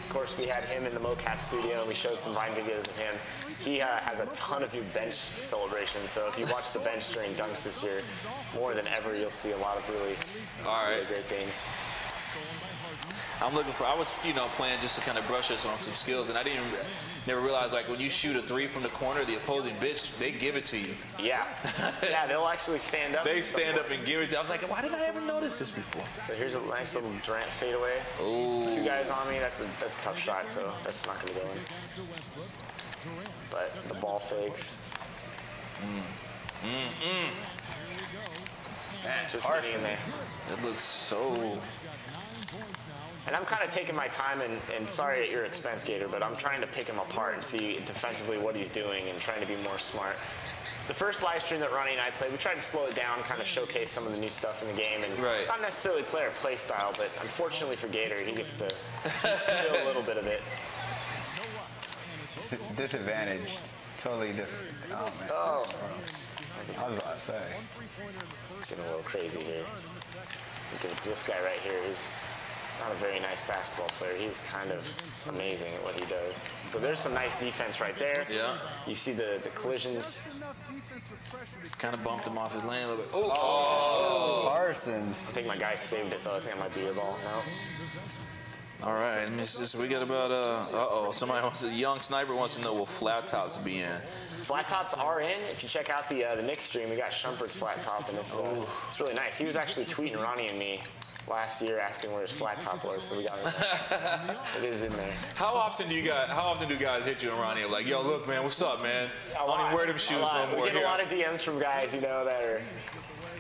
Of course, we had him in the mocap studio, and we showed some Vine videos of him. He has a ton of new bench celebrations, so if you watch the bench during dunks this year, more than ever, you'll see a lot of really great things. I'm looking for, I was, playing just to kind of brush us on some skills, and I never realized, like, when you shoot a 3 from the corner, the opposing bench, they give it to you. Yeah. Yeah, they'll actually stand up. They stand up and give it to you. I was like, why didn't I ever notice this before? So here's a nice little Durant fadeaway. Ooh. 2 guys on me, that's a tough shot, so that's not going to go in. But the ball fakes. Just getting in there. It looks so... And I'm kind of taking my time, and sorry at your expense, Gator, but I'm trying to pick him apart and see defensively what he's doing and trying to be more smart. The first live stream that Ronnie and I played, we tried to slow it down, kind of showcase some of the new stuff in the game, and not necessarily play our play style, but unfortunately for Gator, he gets to feel a little bit of it. Disadvantaged. Totally different. Oh, man. Oh. I was about to say. Getting a little crazy here. Look at this guy right here. He's not a very nice basketball player. He's kind of amazing at what he does. So there's some nice defense right there. Yeah. You see the collisions. Kind of bumped him off his lane a little bit. Oh, Parsons. I think my guy saved it, though. I think that might be your ball. No? All right, let me just, we got about, somebody a young sniper wants to know, will flat tops be in? Flat tops are in. If you check out the Knicks stream, we got Shumpert's flat top, and it's really nice. He was actually tweeting Ronnie and me last year asking where his flat top was, so we got it. It is in there. How often do guys hit you and Ronnie like, yo, look, man, what's up, man? I don't even wear them shoes no more. We get a lot of DMs from guys, that are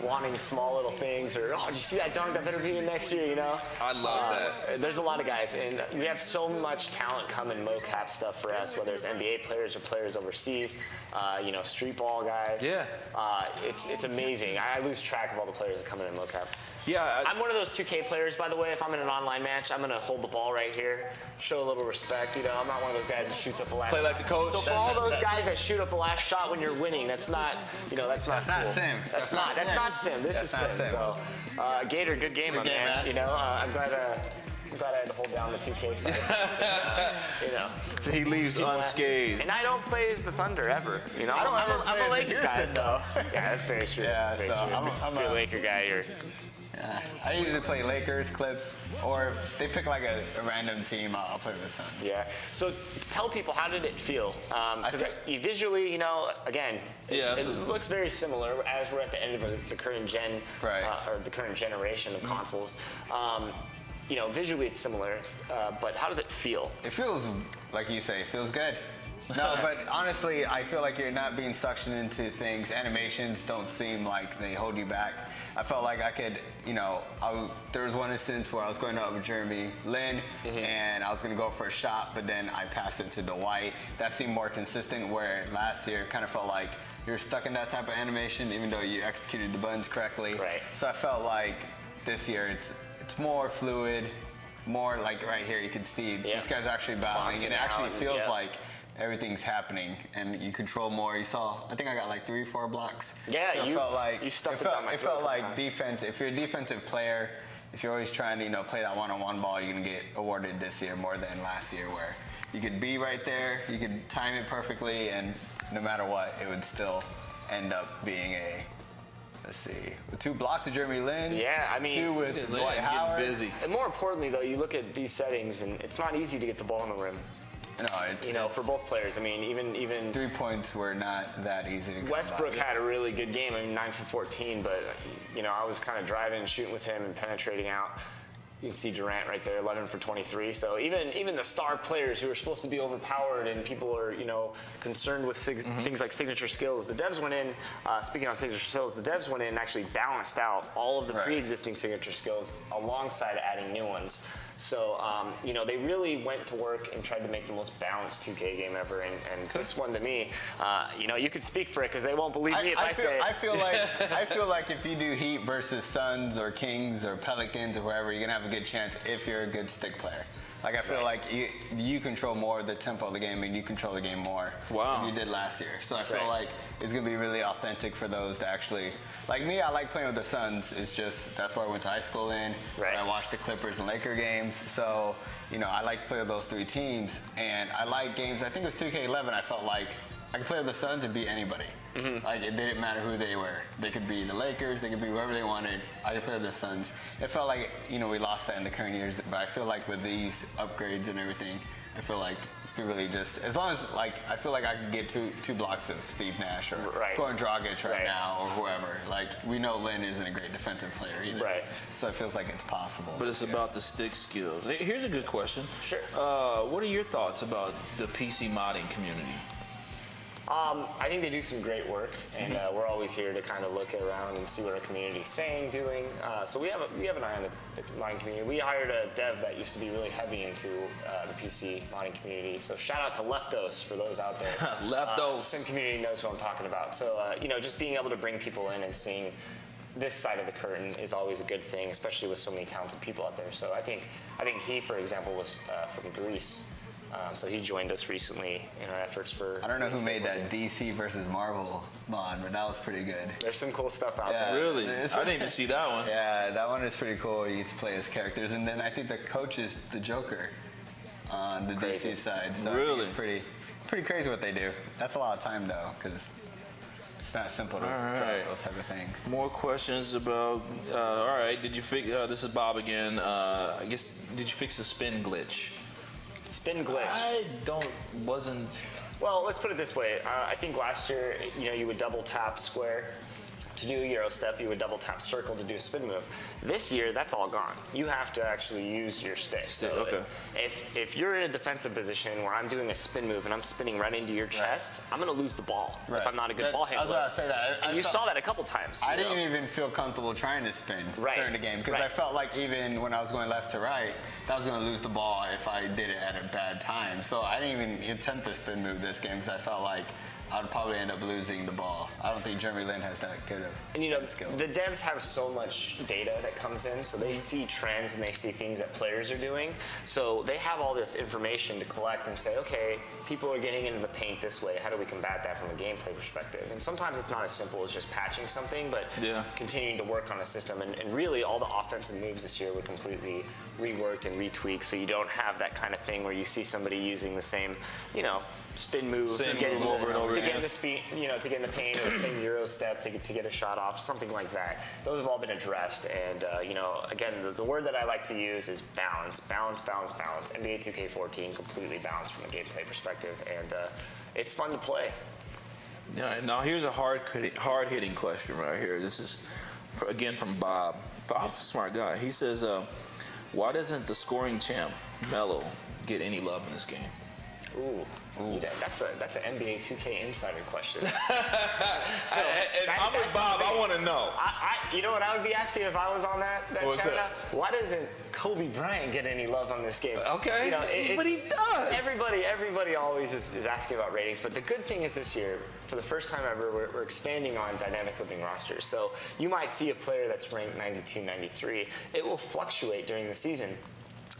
wanting small little things, or, oh, did you see that dunk? That better be in next year, I love that. There's a lot of guys, and we have so much talent coming mocap stuff for us, whether it's NBA players or players overseas, street ball guys. Yeah. It's amazing. I lose track of all the players that come in mocap. Yeah, I'm one of those 2K players, by the way. If I'm in an online match, I'm gonna hold the ball right here, show a little respect. You know, I'm not one of those guys that shoots up the last. Play like the coach. So for all those guys that shoot up the last shot when you're winning, that's not, that's not cool. sim. That's not sim. This is sim. So, Gator, good game, my man. You know, I'm glad I had to hold down the 2K side. He leaves unscathed. And I don't play as the Thunder ever. You know, I'm a Laker guy, so yeah, that's very true. Yeah, very so true. I'm a Laker guy. I usually play Lakers, Clips, or if they pick like a random team, I'll play the Suns. Yeah. So tell people, how did it feel? Because visually, again, it looks very similar as we're at the end of the current gen, or the current generation of consoles. Visually it's similar, but how does it feel? It feels, like you say, it feels good. No, but honestly, I feel like you're not being suctioned into things. Animations don't seem like they hold you back. I felt like I could, there was one instance where I was going up with Jeremy Lin, and I was going to go for a shot, but then I passed it to Dwight. That seemed more consistent, where last year it kind of felt like you're stuck in that type of animation, even though you executed the buttons correctly. Right. So I felt like this year it's more fluid, more like right here you can see this guy's actually battling. It actually feels like everything's happening, and you control more. You saw, I think I got like 3-4 blocks. Yeah, so it felt like it felt like defense. If you're a defensive player, if you're always trying to play that one-on-one ball, you're gonna get awarded this year more than last year, where you could be right there, you could time it perfectly, and no matter what, it would still end up being a. Let's see, with 2 blocks of Jeremy Lin. Yeah, I mean, 2 with Dwight Howard. Busy. And more importantly, though, you look at these settings, and it's not easy to get the ball in the rim. No, for both players. I mean, even 3 points were not that easy to come Westbrook by. had a really good game. I mean, 9 for 14, but I was kind of driving and shooting with him and penetrating out. You can see Durant right there, 11 for 23. So even the star players who are supposed to be overpowered and people are concerned with things like signature skills, the devs went in. Speaking on signature skills, the devs went in and actually balanced out all of the pre-existing signature skills alongside adding new ones. So they really went to work and tried to make the most balanced 2K game ever. And this one, to me, you could speak for it because they won't believe me if I say it. I feel like if you do Heat versus Suns or Kings or Pelicans or wherever, you're gonna have a good chance if you're a good stick player. Like I feel like you control more of the tempo of the game, and you control the game more than you did last year. So I feel like it's gonna be really authentic for those to actually. Like me, I like playing with the Suns. It's just that's where I went to high school in. I watched the Clippers and Laker games. So I like to play with those 3 teams, and I like games. I think it was 2K11. I felt like I could play with the Suns and beat anybody. Like it didn't matter who they were. They could be the Lakers. They could be whoever they wanted. I could play with the Suns. It felt like we lost that in the current years, but I feel like with these upgrades and everything, I feel like you can really just as long as I feel like I could get two blocks of Steve Nash or Goran Dragic right now or whoever. Like we know Lin isn't a great defensive player either. So it feels like it's possible. But it's about the stick skills. Here's a good question. Sure. What are your thoughts about the PC modding community? I think they do some great work, and we're always here to kind of look around and see what our community's saying, doing. So we have an eye on the modding community. We hired a dev that used to be really heavy into the PC modding community. So shout out to Leftos for those out there. Leftos. Some community knows who I'm talking about. So just being able to bring people in and seeing this side of the curtain is always a good thing, especially with so many talented people out there. So I think he, for example, was from Greece. So he joined us recently in our efforts for. I don't know who made that DC versus Marvel mod, but that was pretty good. There's some cool stuff out there. Really? I didn't even see that one. Yeah, that one is pretty cool. You get to play as characters, and then I think the coach is the Joker on the DC side. So really, it's pretty crazy what they do. That's a lot of time though, because it's not simple to draw those type of things. More questions about. All right, did you fix? This is Bob again. I guess did you fix the spin glitch? Spin glitch. Wasn't. Well, let's put it this way. I think last year, you would double tap square to do a Euro step. You would double tap circle to do a spin move. This year, that's all gone. You have to actually use your stick. So if you're in a defensive position where I'm doing a spin move and I'm spinning right into your chest, I'm going to lose the ball if I'm not a good ball handler. I was about to say that. And you saw that a couple times. I didn't even feel comfortable trying to spin during the game because I felt like even when I was going left to right, that was going to lose the ball if I did it at a bad time. So I didn't even attempt the spin move this game because I felt like I'd probably end up losing the ball. I don't think Jeremy Lin has that good of And you know, skill. the devs have so much data that comes in, so they see trends and they see things that players are doing. So they have all this information to collect and say, okay, people are getting into the paint this way. How do we combat that from a gameplay perspective? And sometimes it's not as simple as just patching something, but continuing to work on a system. And really, all the offensive moves this year were completely reworked and retweaked, so you don't have that kind of thing where you see somebody using the same, you know, spin move to get in the speed, you know, to get in the paint, or the same Euro step to get a shot off, something like that. Those have all been addressed, and you know, again, the word that I like to use is balance, balance, balance, balance. NBA 2K14 completely balanced from a gameplay perspective, and it's fun to play. Yeah. Now here's a hard-hitting question right here. This is again from Bob. Bob's a smart guy. He says, "Why doesn't the scoring champ Melo get any love in this game?" Ooh. Yeah, that's an NBA 2K insider question. And I'm with Bob. I want to know. You know what I would be asking if I was on that What's channel? that? Why doesn't Kobe Bryant get any love on this game? Okay, you know, but he does. Everybody always is asking about ratings, but the good thing is this year, for the first time ever, we're expanding on dynamic living rosters. So you might see a player that's ranked 92, 93. It will fluctuate during the season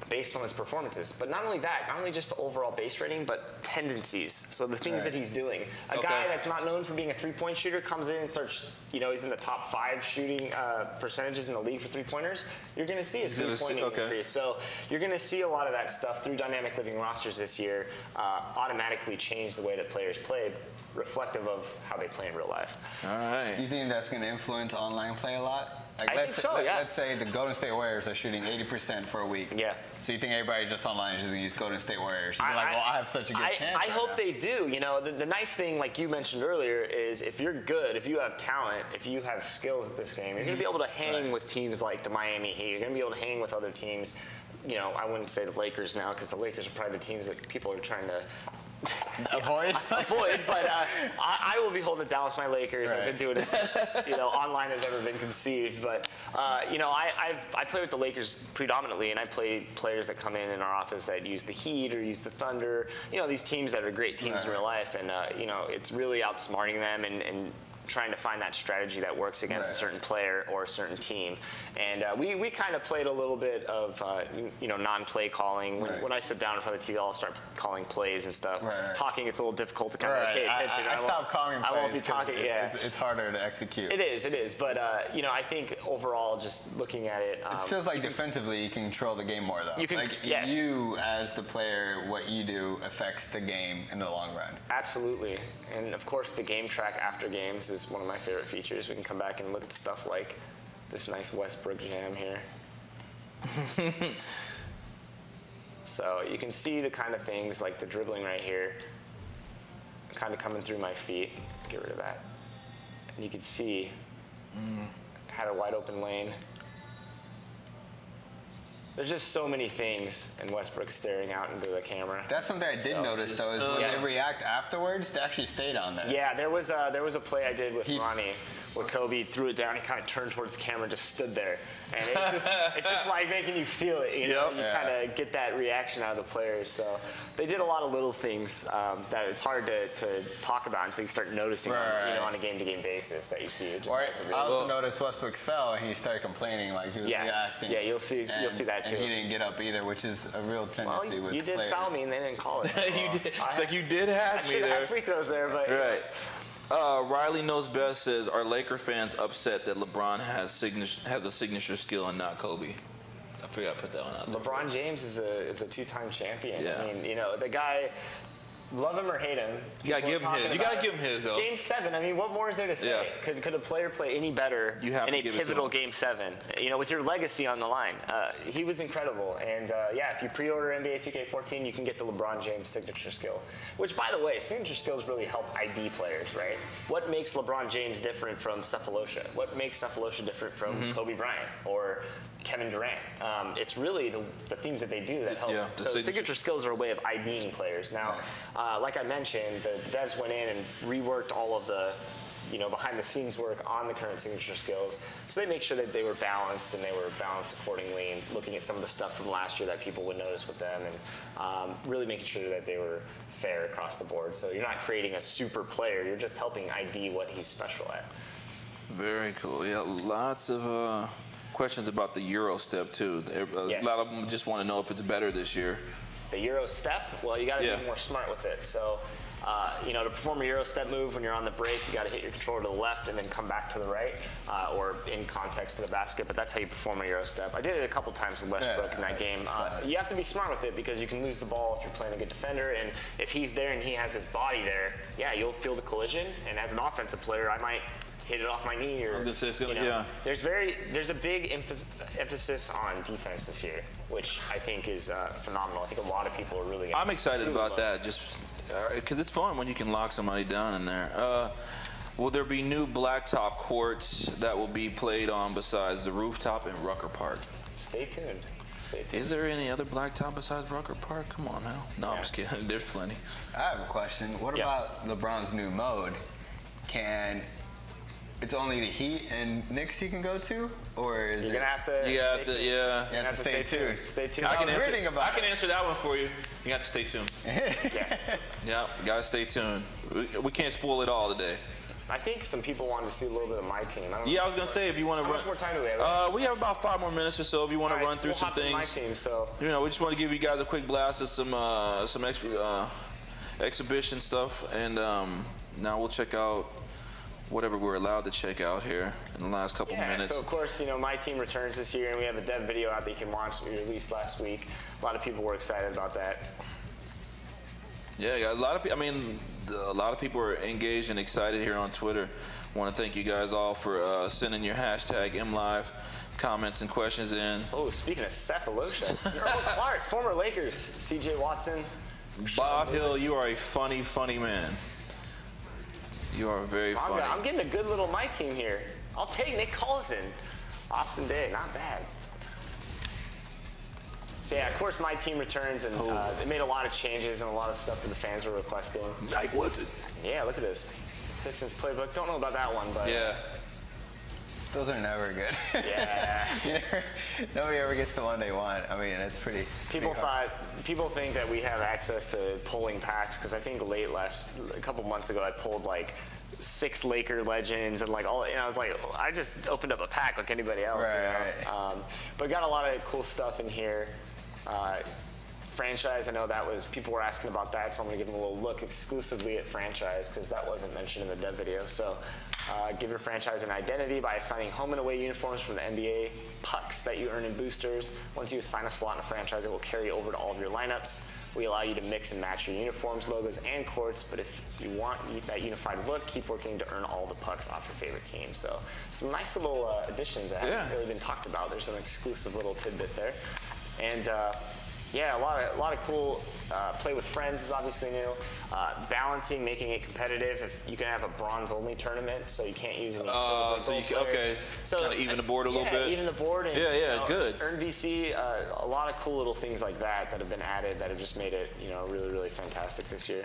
based on his performances. But not only that, not only just the overall base rating, but tendencies. So the things that he's doing. A guy that's not known for being a three-point shooter comes in and starts, you know, he's in the top 5 shooting percentages in the league for three-pointers. You're going to see his three-pointing increase. So you're going to see a lot of that stuff through dynamic living rosters this year automatically change the way that players play, reflective of how they play in real life. All right. Do you think that's going to influence online play a lot? Like, I think so, yeah. Let's say the Golden State Warriors are shooting 80% for a week. Yeah. So you think everybody just online is just going to use Golden State Warriors? You're like, well, I have such a good chance. I hope they do. You know, the nice thing, like you mentioned earlier, is if you're good, if you have talent, if you have skills at this game, you're going to be able to hang with teams like the Miami Heat. You're going to be able to hang with other teams. You know, I wouldn't say the Lakers now, because the Lakers are probably the teams that people are trying to avoid, but I will be holding it down with my Lakers. I've been doing it since, you know, online has ever been conceived. But you know, I play with the Lakers predominantly, and I play players that come in our office that use the Heat or use the Thunder. You know, these teams that are great teams in real life, and you know, it's really outsmarting them and trying to find that strategy that works against a certain player or a certain team. And we kind of played a little bit of you know, non-play calling. When I sit down in front of the TV, I'll start calling plays and stuff. Talking, it's a little difficult to kind of pay attention. I stopped calling plays. I won't be talking. It's harder to execute. It is. But you know, I think overall, just looking at it, it feels like defensively you can control the game more though. You as the player, what you do affects the game in the long run. Absolutely. And of course, the game track after games is one of my favorite features. We can come back and look at stuff like this nice Westbrook jam here. So you can see the kind of things like the dribbling right here, kind of coming through my feet. Get rid of that. And you can see, had a wide open lane. There's just so many things, and Westbrook staring out into the camera. That's something I did notice, though, is when they react afterwards, they actually stayed on that. Yeah, there was a play I did with Ronnie where Kobe threw it down. He kind of turned towards the camera and just stood there. And it's just like making you feel it, you know? You kind of get that reaction out of the players. So they did a lot of little things that it's hard to talk about until you start noticing you know, on a game-to-game basis that you see. It just I also noticed Westbrook fell and he started complaining like he was reacting. Yeah, you'll see that too. And he didn't get up either, which is a real tendency with players. You did foul me and they didn't call it. You did. It's like you did have me there. I should have free throws there, but right. Riley Knows Best says, are Laker fans upset that LeBron has a signature skill and not Kobe? I forgot to put that one out there. LeBron James is a 2-time champion. Yeah. I mean, you know, the guy, love him or hate him. You gotta give him his. You gotta give him his, though. Game 7. I mean, what more is there to say? Yeah. Could a player play any better in a pivotal Game 7? You know, with your legacy on the line. He was incredible. And yeah, if you pre-order NBA 2K14, you can get the LeBron James signature skill. Which, by the way, signature skills really help ID players, right? What makes LeBron James different from Cephalosha? What makes Cephalosha different from Kobe Bryant or Kevin Durant? It's really the things that they do that help. So signature skills are a way of IDing players. Now, like I mentioned, the devs went in and reworked all of the behind the scenes work on the current signature skills. So they make sure that they were balanced and they were balanced accordingly, and looking at some of the stuff from last year that people would notice with them, and really making sure that they were fair across the board. So you're not creating a super player, you're just helping ID what he's special at. Very cool. Yeah, lots of questions about the Euro step too. A lot of them just want to know if it's better this year. The Euro step? Well, you got to be more smart with it. So, to perform a Euro step move when you're on the break, you got to hit your controller to the left and then come back to the right, or in context to the basket. But that's how you perform a Euro step. I did it a couple times with Westbrook in that game. You have to be smart with it because you can lose the ball if you're playing a good defender. And if he's there and he has his body there, you'll feel the collision. And as an offensive player, I might hit it off my knee, or there's a big emphasis on defense this year, which I think is phenomenal. I think a lot of people are really. I'm excited about that, just because it's fun when you can lock somebody down in there. Will there be new blacktop courts that will be played on besides the rooftop in Rucker Park? Stay tuned. Is there any other blacktop besides Rucker Park? Come on now. No, I'm just kidding. There's plenty. I have a question. What about LeBron's new mode? It's only the Heat and Knicks he can go to, or is You're gonna have to. You have to stay tuned. Stay tuned. I can answer that one for you. You have to stay tuned. Yeah, gotta stay tuned. We can't spoil it all today. I think some people wanted to see a little bit of my team. I was gonna say, if you want to run. How much more time do we have? We have about 5 more minutes or so. If you want to run through some things. My team, so. We just want to give you guys a quick blast of some exhibition stuff, and now we'll check out whatever we're allowed to check out here in the last couple minutes. So of course, my team returns this year, and we have a dev video out that you can watch that we released last week. A lot of people were excited about that. Yeah, a lot of people. A lot of people are engaged and excited here on Twitter. I want to thank you guys all for sending your hashtag MLive comments and questions in. Oh, speaking of Seth Alosha, Earl Clark, former Lakers, C.J. Watson. Bob Hill, you are a funny, funny man. You are very funny. I'm getting a good little my team here. I'll take Nick Collison. Austin Day, not bad. So yeah, of course my team returns, and it made a lot of changes and a lot of stuff that the fans were requesting. Mike Woodson. Yeah, look at this. Pistons playbook. Don't know about that one, but yeah. Those are never good. Yeah. Nobody ever gets the one they want. It's pretty. People think that we have access to pulling packs, because I think a couple months ago I pulled like 6 Laker legends and all. I was like, I just opened up a pack like anybody else. Right. But got a lot of cool stuff in here. Franchise, I know people were asking about that, so I'm going to give them a little look exclusively at franchise, because that wasn't mentioned in the dev video. So give your franchise an identity by assigning home and away uniforms from the NBA pucks that you earn in boosters. Once you assign a slot in a franchise, it will carry over to all of your lineups. We allow you to mix and match your uniforms, logos, and courts, but if you want that unified look, keep working to earn all the pucks off your favorite team. So some nice little additions that haven't really been talked about. There's an exclusive little tidbit there. And a lot of cool. Play with friends is obviously new. Balancing, making it competitive. If you can have a bronze-only tournament, so you can't use any silver. So kind of even the board a little bit. Even the board. And, good. Earn VC. A lot of cool little things like that have been added that have just made it really, really fantastic this year.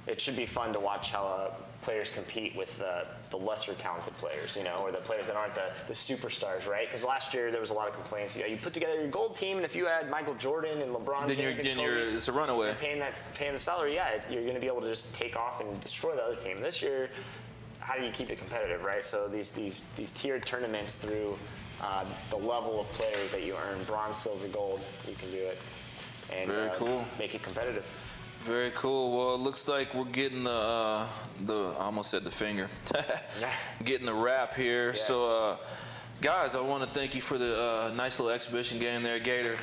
It should be fun to watch how players compete with the lesser talented players, or the players that aren't the superstars, right? Because last year there was a lot of complaints. You put together your gold team, and if you had Michael Jordan and LeBron James and Kobe, it's a runaway. Paying the salary, you're going to be able to just take off and destroy the other team. This year, how do you keep it competitive, right? So these tiered tournaments through the level of players that you earn, bronze, silver, gold, you can do it, and very cool. Make it competitive. Very cool. Well, it looks like we're getting I almost said the finger. Getting the wrap here. Yeah. So, guys, I want to thank you for the nice little exhibition game there, Gator.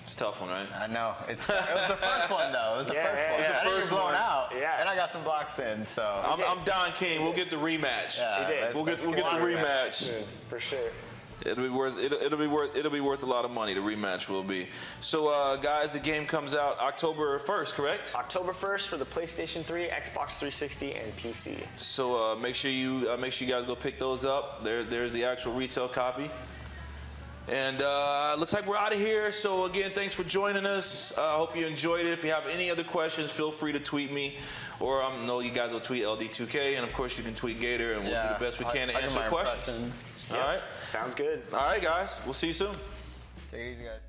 It's a tough one, right? I know. It was the first one, though. It was the first one. I didn't get blown out. Yeah. And I got some blocks in, so. I'm Don King. We'll get the rematch. Yeah, we'll get the rematch. For sure. It'll be worth a lot of money. The rematch will be. So, guys, the game comes out October 1st, correct? October 1st for the PlayStation 3, Xbox 360, and PC. So make sure you guys go pick those up. There's the actual retail copy. And looks like we're out of here. So again, thanks for joining us. I hope you enjoyed it. If you have any other questions, feel free to tweet me, or I know you guys will tweet LD2K, and of course you can tweet Gator, and we'll do the best we can to answer questions. All right. Sounds good. All right, guys. We'll see you soon. Take it easy, guys.